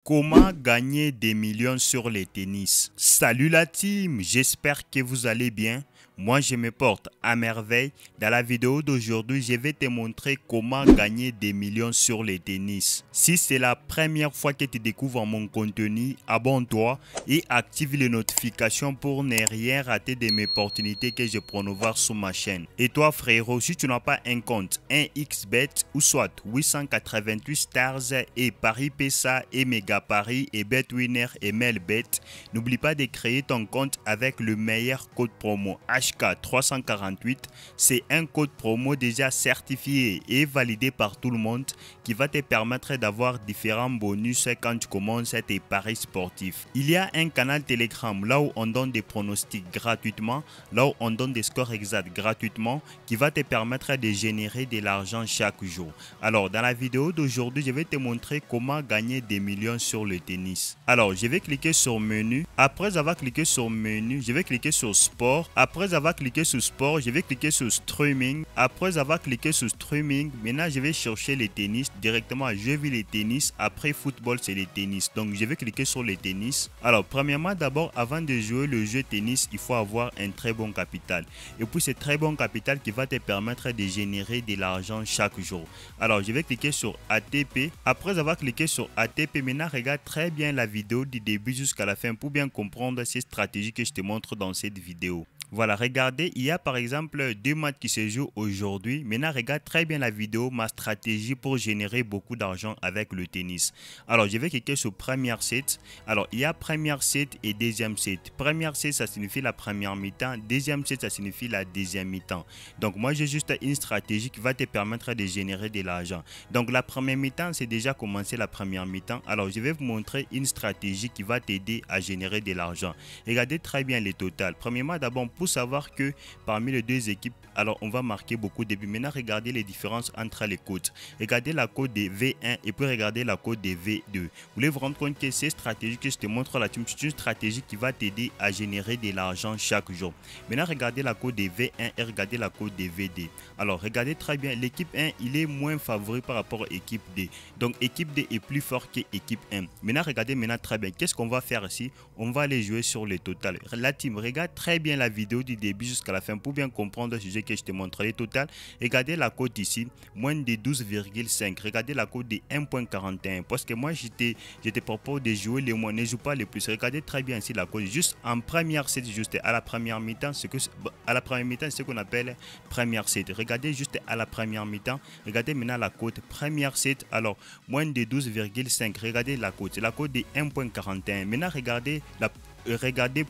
Comment gagner des millions sur les tennis? Salut la team, j'espère que vous allez bien. Moi, je me porte à merveille. Dans la vidéo d'aujourd'hui, je vais te montrer comment gagner des millions sur les tennis. Si c'est la première fois que tu découvres mon contenu, abonne-toi et active les notifications pour ne rien rater de mes opportunités que je promouvoir sur ma chaîne. Et toi, frérot, si tu n'as pas un compte 1xBet ou soit 888 Stars et Paris PSA et Mega Paris et BetWinner et Melbet, n'oublie pas de créer ton compte avec le meilleur code promo HK348. C'est un code promo déjà certifié et validé par tout le monde qui va te permettre d'avoir différents bonus quand tu commences tes paris sportifs. Il y a un canal Telegram là où on donne des pronostics gratuitement, là où on donne des scores exacts gratuitement qui va te permettre de générer de l'argent chaque jour. Alors dans la vidéo d'aujourd'hui, je vais te montrer comment gagner des millions sur le tennis. Alors je vais cliquer sur menu. Après avoir cliqué sur menu, je vais cliquer sur sport. Après avoir cliqué sur sport, je vais cliquer sur streaming. Après avoir cliqué sur streaming, maintenant je vais chercher les tennis directement. Je vis les tennis. Après football, c'est les tennis. Donc je vais cliquer sur les tennis. Alors premièrement, d'abord, avant de jouer le jeu tennis, il faut avoir un très bon capital. Et puis c'est très bon capital qui va te permettre de générer de l'argent chaque jour. Alors je vais cliquer sur ATP. Après avoir cliqué sur ATP, maintenant regarde très bien la vidéo du début jusqu'à la fin pour bien comprendre ces stratégies que je te montre dans cette vidéo. Voilà, regardez, il y a par exemple deux matchs qui se jouent aujourd'hui. Maintenant, regarde très bien la vidéo, ma stratégie pour générer beaucoup d'argent avec le tennis. Alors, je vais cliquer sur première set. Alors, il y a première set et deuxième set. Première set, ça signifie la première mi-temps. Deuxième set, ça signifie la deuxième mi-temps. Donc, moi, j'ai juste une stratégie qui va te permettre de générer de l'argent. Donc, la première mi-temps, c'est déjà commencé la première mi-temps. Alors, je vais vous montrer une stratégie qui va t'aider à générer de l'argent. Regardez très bien les totals. Premièrement, d'abord, pour savoir que parmi les deux équipes, alors on va marquer beaucoup de buts. Maintenant, regardez les différences entre les cotes. Regardez la cote des V1 et puis regardez la cote des V2. Vous voulez vous rendre compte que ces stratégies que je te montre là, c'est une stratégie qui va t'aider à générer de l'argent chaque jour. Maintenant, regardez la cote des V1 et regardez la cote des V2. Alors, regardez très bien, l'équipe 1, il est moins favori par rapport à l'équipe D. Donc, équipe D est plus fort que équipe 1. Maintenant, regardez maintenant très bien. Qu'est-ce qu'on va faire ici? On va aller jouer sur les totales. La team, regarde très bien la vidéo du début jusqu'à la fin pour bien comprendre le sujet que je te montre. Les total, regardez la cote ici, moins de 12,5. Regardez la cote de 1,41. Parce que moi, je te propose de jouer les moins, ne joue pas les plus. Regardez très bien ici la cote. Juste en première set, juste à la première mi-temps, c'est ce qu'on appelle première set. Regardez juste à la première mi-temps. Regardez maintenant la cote première set. Alors, moins de 12,5. Regardez la cote. C'est la cote de 1,41. Maintenant, regardez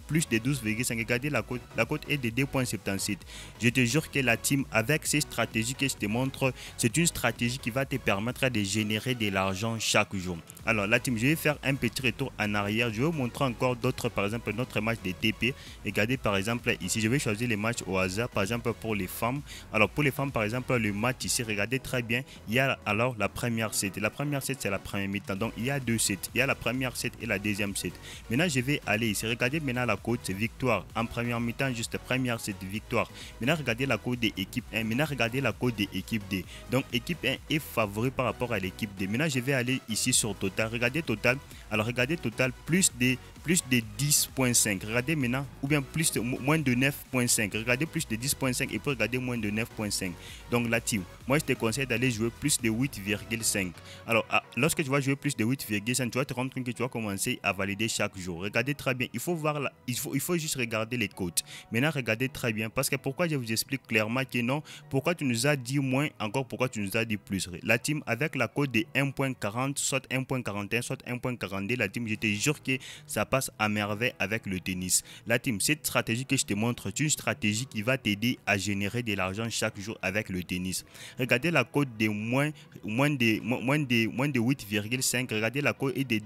plus de 12,5. Regardez la cote est de 2,77. Je te jure que la team, avec ces stratégies que je te montre, c'est une stratégie qui va te permettre de générer de l'argent chaque jour. Alors la team, je vais faire un petit retour en arrière. Je vais vous montrer encore d'autres, par exemple notre match de TP. Regardez par exemple ici, je vais choisir les matchs au hasard, par exemple pour les femmes. Alors pour les femmes, par exemple le match ici, regardez très bien, il y a alors la première set. La première set, c'est la première mi-temps. Donc il y a deux sets, il y a la première set et la deuxième set. Maintenant je vais aller ici. Regardez maintenant la cote, c'est victoire. En première mi-temps, juste première, c'est victoire. Maintenant, regardez la cote des équipes 1. Maintenant, regardez la cote des équipes D. Donc, équipe 1 est favori par rapport à l'équipe D. Maintenant, je vais aller ici sur total. Regardez total. Alors, regardez total plus de 10,5. Regardez maintenant, ou bien moins de 9,5. Regardez plus de 10,5 et puis regardez moins de 9,5. Donc, la team, moi, je te conseille d'aller jouer plus de 8,5. Alors, lorsque tu vas jouer plus de 8,5, tu vas te rendre compte que tu vas commencer à valider chaque jour. Regardez très bien. Il faut juste regarder les cotes. Maintenant, regardez très bien. Parce que pourquoi je vous explique clairement que non, pourquoi tu nous as dit moins, encore pourquoi tu nous as dit plus. La team, avec la cote de 1,40, soit 1,41, soit 1,42, la team, je te jure que ça passe à merveille avec le tennis. La team, cette stratégie que je te montre, c'est une stratégie qui va t'aider à générer de l'argent chaque jour avec le tennis. Regardez la cote de moins de 8,5. Regardez la cote est de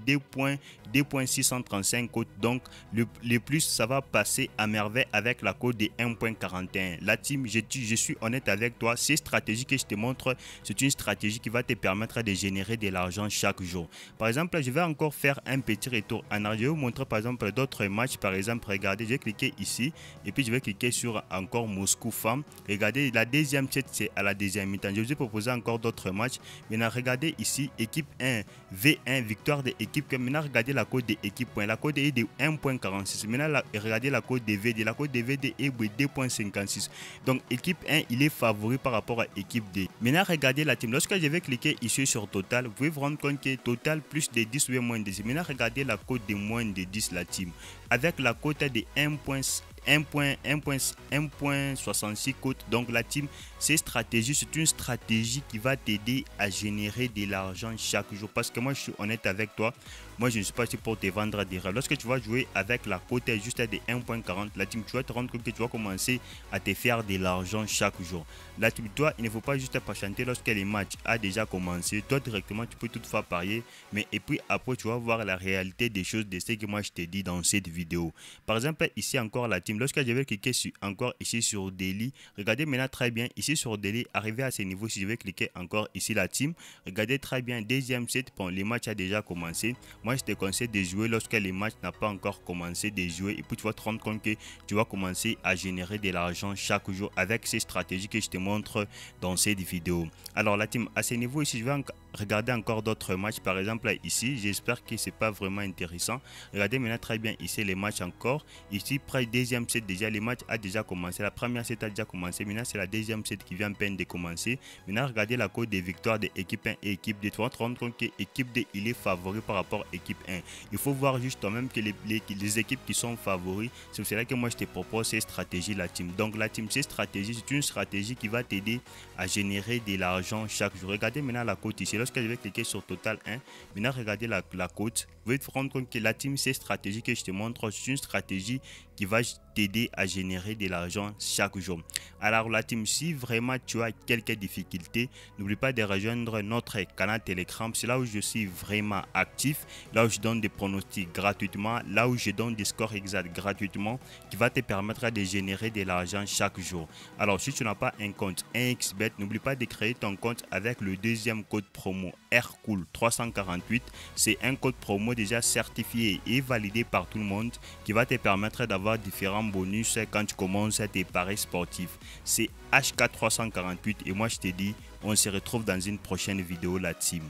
2,635 cotes. Donc, le plus, ça va passer à merveille avec avec la cote de 1.41. La team, je suis honnête avec toi, ces stratégies que je te montre, c'est une stratégie qui va te permettre de générer de l'argent chaque jour. Par exemple, je vais encore faire un petit retour en arrière. Je vais vous montrer par exemple d'autres matchs. Par exemple, regardez, je vais cliquer ici et puis je vais cliquer sur encore Moscou Femme. Regardez, la deuxième set, c'est à la deuxième mi-temps. Je vous ai proposé encore d'autres matchs. Maintenant, regardez ici, équipe 1, V1, victoire de équipe. Maintenant, regardez la cote de équipe. La cote est de 1.46. Maintenant, regardez la cote de VD. La cote de VD est de 2.56. Donc, équipe 1, il est favori par rapport à équipe 2. Maintenant, regardez la team. Lorsque je vais cliquer ici sur Total, vous pouvez vous rendre compte que Total plus de 10 ou bien moins de 10. Maintenant, regardez la cote de moins de 10, la team. Avec la cote de 1.66 cote. Donc la team, ces stratégies, c'est une stratégie qui va t'aider à générer de l'argent chaque jour. Parce que moi, je suis honnête avec toi. Moi, je ne suis pas ici pour te vendre des rêves. Lorsque tu vas jouer avec la cote juste à des 1.40, la team, tu vas te rendre compte que tu vas commencer à te faire de l'argent chaque jour. La team, toi, il ne faut pas juste patienter lorsque les matchs a déjà commencé. Toi, directement, tu peux toutefois parier. Mais et puis après, tu vas voir la réalité des choses de ce que moi, je t'ai dit dans cette vidéo. Par exemple, ici encore la team. Lorsque je vais cliquer encore ici sur Daily, regardez maintenant très bien. Ici sur Daily, arrivé à ce niveau, si je vais cliquer encore ici la team, regardez très bien. Deuxième set, bon, les matchs a déjà commencé. Moi, je te conseille de jouer lorsque les matchs n'ont pas encore commencé de jouer. Et puis, tu vas te rendre compte que tu vas commencer à générer de l'argent chaque jour avec ces stratégies que je te montre dans cette vidéo. Alors, la team, à ce niveau ici, je vais regarder encore d'autres matchs. Par exemple, ici, j'espère que c'est pas vraiment intéressant. Regardez maintenant très bien ici les matchs encore. Ici, près deuxième set, déjà, les matchs a déjà commencé. La première set a déjà commencé. Maintenant, c'est la deuxième set qui vient à peine de commencer. Maintenant, regardez la cote des victoires de équipe 1 et équipe 2. Tu vas te rendre compte que équipe 2, il est favori par rapport à équipe 1. Il faut voir juste quand même que les équipes qui sont favoris, c'est pour cela que moi je te propose ces stratégies la team. Donc la team, ces stratégies, c'est une stratégie qui va t'aider à générer de l'argent chaque jour. Regardez maintenant la cote ici. Lorsque je vais cliquer sur Total 1, maintenant regardez la cote. Vous pouvez te rendre compte que la team, ces stratégies que je te montre, c'est une stratégie qui va t'aider à générer de l'argent chaque jour. Alors la team, si vraiment tu as quelques difficultés, n'oublie pas de rejoindre notre canal Telegram. C'est là où je suis vraiment actif, là où je donne des pronostics gratuitement, là où je donne des scores exacts gratuitement, qui va te permettre de générer de l'argent chaque jour. Alors si tu n'as pas un compte 1xBet, n'oublie pas de créer ton compte avec le deuxième code promo RCOOL348. C'est un code promo déjà certifié et validé par tout le monde qui va te permettre d'avoir différents bonus quand tu commences tes paris sportifs. C'est HK348 et moi je te dis, on se retrouve dans une prochaine vidéo la team.